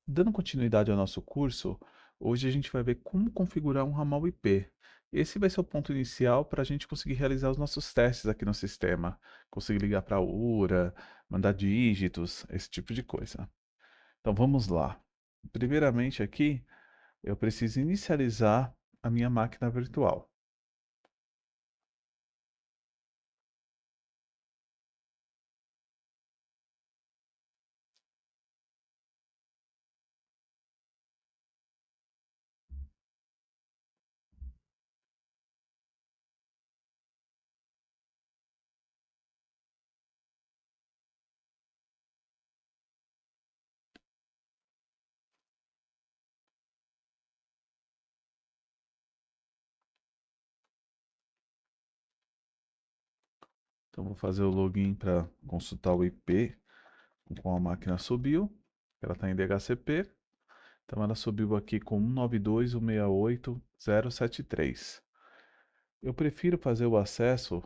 Dando continuidade ao nosso curso, hoje a gente vai ver como configurar um ramal IP. Esse vai ser o ponto inicial para a gente conseguir realizar os nossos testes aqui no sistema, conseguir ligar para a URA, mandar dígitos, esse tipo de coisa. Então vamos lá. Primeiramente aqui, eu preciso inicializar a minha máquina virtual. Então vou fazer o login para consultar o IP com a máquina subiu. Ela está em DHCP. Então ela subiu aqui com 192.168.073. Eu prefiro fazer o acesso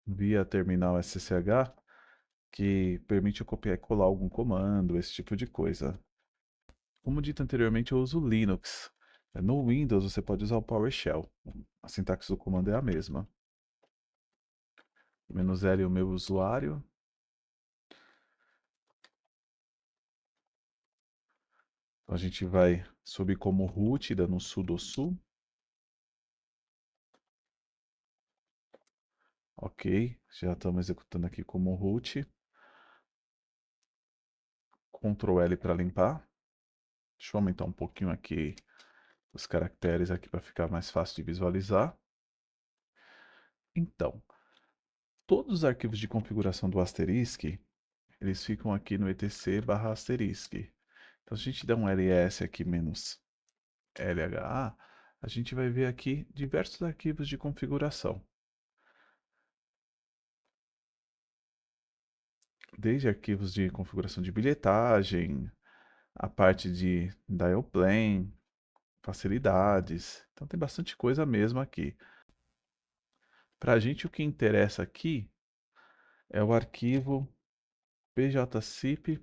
via terminal SSH, que permite eu copiar e colar algum comando, esse tipo de coisa. Como dito anteriormente, eu uso Linux. No Windows você pode usar o PowerShell. A sintaxe do comando é a mesma. Menos L é o meu usuário. Então a gente vai subir como root, dando um sudo su. Ok, já estamos executando aqui como root. Ctrl L para limpar. Deixa eu aumentar um pouquinho aqui os caracteres aqui para ficar mais fácil de visualizar. Então, todos os arquivos de configuração do Asterisk, eles ficam aqui no etc/asterisk. Então, se a gente der um ls aqui menos lha, a gente vai ver aqui diversos arquivos de configuração. Desde arquivos de configuração de bilhetagem, a parte de dial plane, facilidades. Então tem bastante coisa mesmo aqui. Para a gente o que interessa aqui é o arquivo pjcip.conf.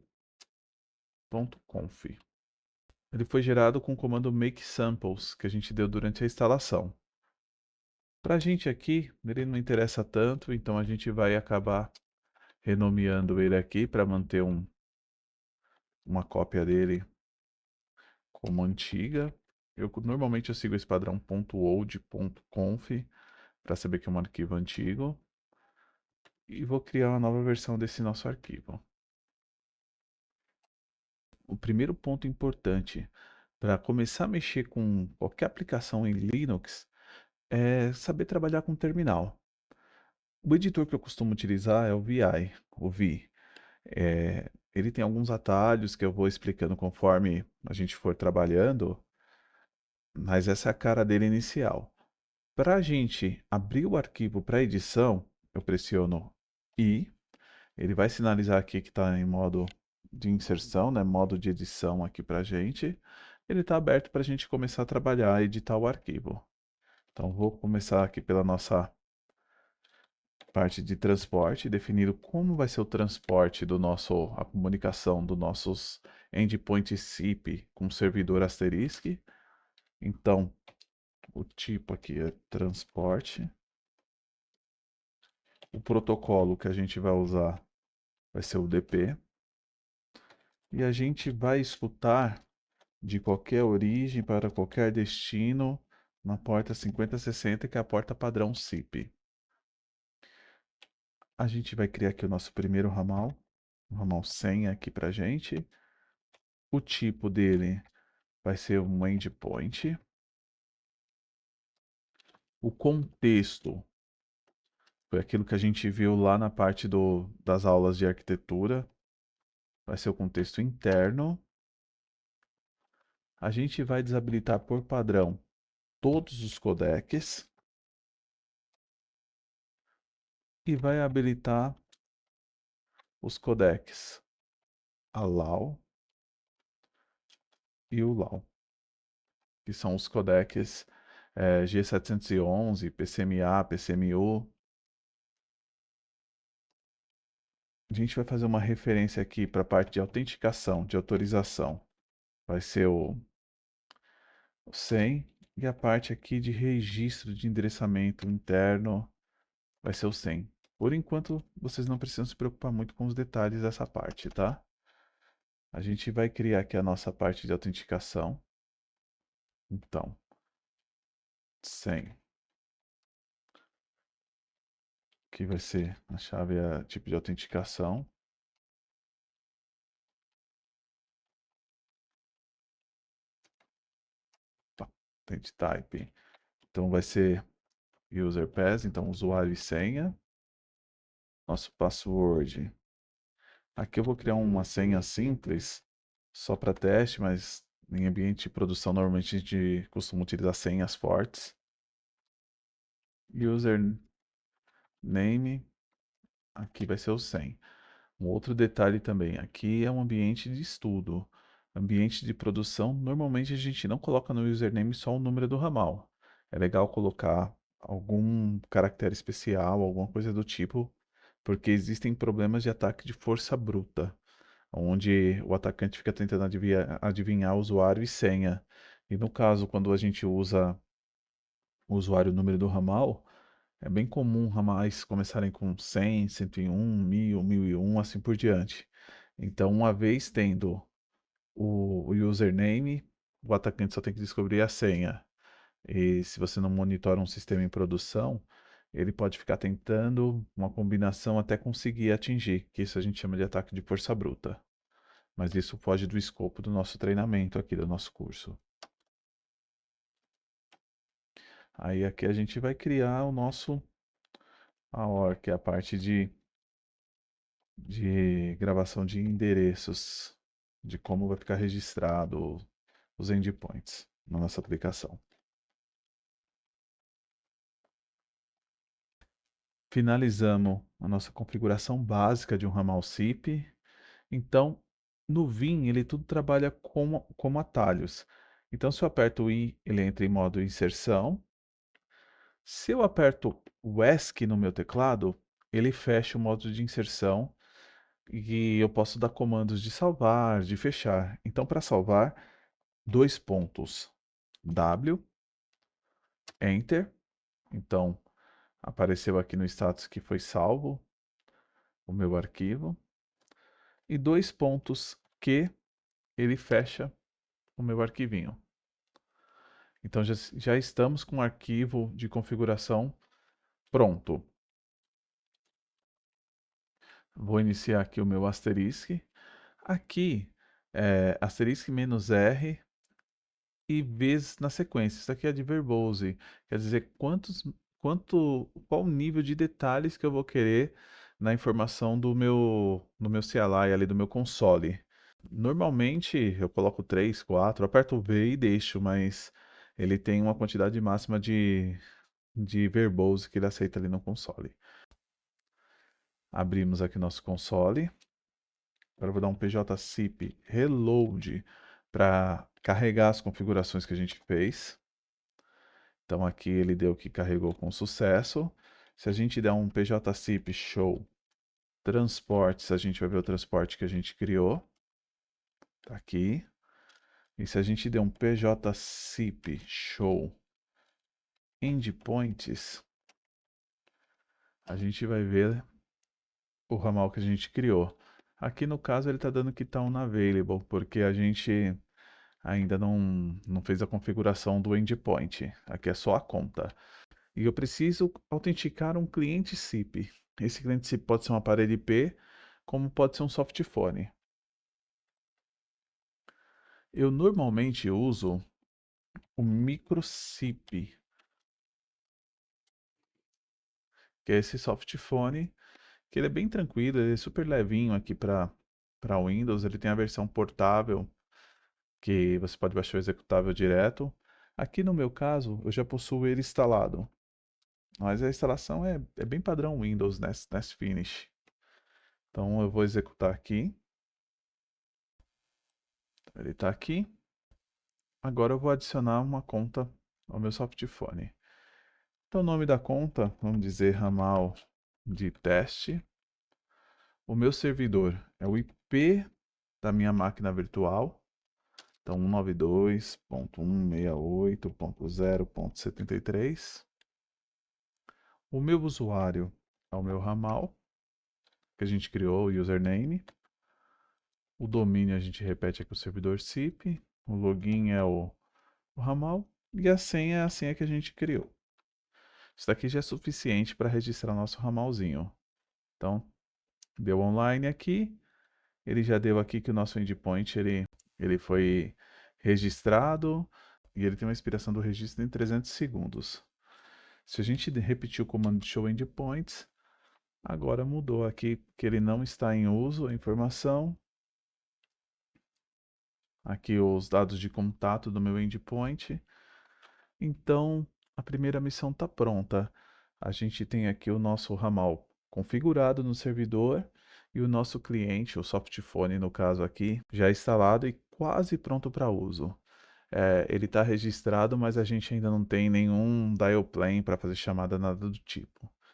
Ele foi gerado com o comando make samples que a gente deu durante a instalação. Para a gente aqui, ele não interessa tanto, então a gente vai acabar renomeando ele aqui para manter uma cópia dele como antiga. Normalmente eu sigo esse padrão .old.conf para saber que é um arquivo antigo. E vou criar uma nova versão desse nosso arquivo. O primeiro ponto importante para começar a mexer com qualquer aplicação em Linux é saber trabalhar com terminal. O editor que eu costumo utilizar é o VI, o Vi. Ele tem alguns atalhos que eu vou explicando conforme a gente for trabalhando, mas essa é a cara dele inicial. Para a gente abrir o arquivo para edição, eu pressiono I, ele vai sinalizar aqui que está em modo de inserção, né, modo de edição aqui para a gente. Ele está aberto para a gente começar a trabalhar e editar o arquivo. Então vou começar aqui pela nossa parte de transporte, definindo como vai ser o transporte a comunicação dos nossos endpoints SIP com o servidor Asterisk. Então, o tipo aqui é transporte. O protocolo que a gente vai usar vai ser o DP. E a gente vai escutar de qualquer origem para qualquer destino na porta 5060, que é a porta padrão SIP. A gente vai criar aqui o nosso primeiro ramal, um ramal 100 aqui para a gente. O tipo dele vai ser um endpoint. O contexto foi aquilo que a gente viu lá na parte das aulas de arquitetura. Vai ser o contexto interno. A gente vai desabilitar por padrão todos os codecs e vai habilitar os codecs allow e o LAW, que são os codecs G711, PCMA, PCMU. A gente vai fazer uma referência aqui para a parte de autenticação, de autorização. vai ser o 100, e a parte aqui de registro de endereçamento interno vai ser o 100. Por enquanto, vocês não precisam se preocupar muito com os detalhes dessa parte, tá? A gente vai criar aqui a nossa parte de autenticação. Então, 100, que vai ser a chave a tipo de autenticação. Patent type. Então vai ser user pass, então usuário e senha. Nosso password. Aqui eu vou criar uma senha simples, só para teste, mas em ambiente de produção normalmente a gente costuma utilizar senhas fortes. Username, aqui vai ser o 100. Um outro detalhe também, aqui é um ambiente de estudo. Ambiente de produção, normalmente a gente não coloca no username só o número do ramal. É legal colocar algum caractere especial, alguma coisa do tipo, porque existem problemas de ataque de força bruta, onde o atacante fica tentando adivinhar usuário e senha. E no caso, quando a gente usa o usuário e o número do ramal, é bem comum ramais começarem com 100, 101, 1000, 1001, assim por diante. Então, uma vez tendo o username, o atacante só tem que descobrir a senha. E se você não monitora um sistema em produção, ele pode ficar tentando uma combinação até conseguir atingir, que isso a gente chama de ataque de força bruta. Mas isso foge do escopo do nosso treinamento aqui, do nosso curso. Aí aqui a gente vai criar o nosso AOR, que é a parte de gravação de endereços, de como vai ficar registrado os endpoints na nossa aplicação. Finalizamos a nossa configuração básica de um ramal SIP. Então, no Vim, ele tudo trabalha como atalhos. Então, se eu aperto o I, ele entra em modo inserção. Se eu aperto o ESC no meu teclado, ele fecha o modo de inserção e eu posso dar comandos de salvar, de fechar. Então, para salvar, dois pontos. W, Enter. Então, apareceu aqui no status que foi salvo o meu arquivo. E dois pontos Q, ele fecha o meu arquivinho. Então, já estamos com o arquivo de configuração pronto. Vou iniciar aqui o meu asterisk. Aqui, asterisco menos R e vezes na sequência. Isso aqui é de verbose, quer dizer qual o nível de detalhes que eu vou querer na informação do meu CLI ali, do meu console. Normalmente eu coloco 3, 4, aperto o V e deixo, mas ele tem uma quantidade máxima de verbose que ele aceita ali no console. Abrimos aqui nosso console. Agora eu vou dar um PJCP reload para carregar as configurações que a gente fez. Então aqui ele deu que carregou com sucesso. Se a gente der um PJCP show transportes, a gente vai ver o transporte que a gente criou. Tá aqui. E se a gente der um PJCP show endpoints, a gente vai ver o ramal que a gente criou. Aqui no caso ele está dando que está unavailable, porque a gente ainda não fez a configuração do endpoint. Aqui é só a conta. E eu preciso autenticar um cliente SIP. Esse cliente SIP pode ser um aparelho IP, como pode ser um softphone. Eu normalmente uso o microSIP, que é esse softphone, que ele é bem tranquilo, ele é super levinho aqui para Windows, ele tem a versão portável, que você pode baixar o executável direto. Aqui no meu caso, eu já possuo ele instalado. Mas a instalação é bem padrão Windows Nest Finish. Então eu vou executar aqui. Ele está aqui. Agora eu vou adicionar uma conta ao meu softphone. Então o nome da conta, vamos dizer ramal de teste. O meu servidor é o IP da minha máquina virtual. Então, 192.168.0.73. O meu usuário é o meu ramal, que a gente criou, o username. O domínio a gente repete aqui o servidor SIP. O login é o ramal. E a senha é a senha que a gente criou. Isso daqui já é suficiente para registrar nosso ramalzinho. Então, deu online aqui. Ele já deu aqui que o nosso endpoint ele foi registrado e ele tem uma expiração do registro em 300 segundos. Se a gente repetir o comando show endpoints, agora mudou aqui que ele não está em uso a informação. Aqui os dados de contato do meu endpoint. Então, a primeira missão está pronta. A gente tem aqui o nosso ramal configurado no servidor e o nosso cliente, o softphone no caso aqui, já instalado e quase pronto para uso. Ele está registrado, mas a gente ainda não tem nenhum dial plan para fazer chamada, nada do tipo.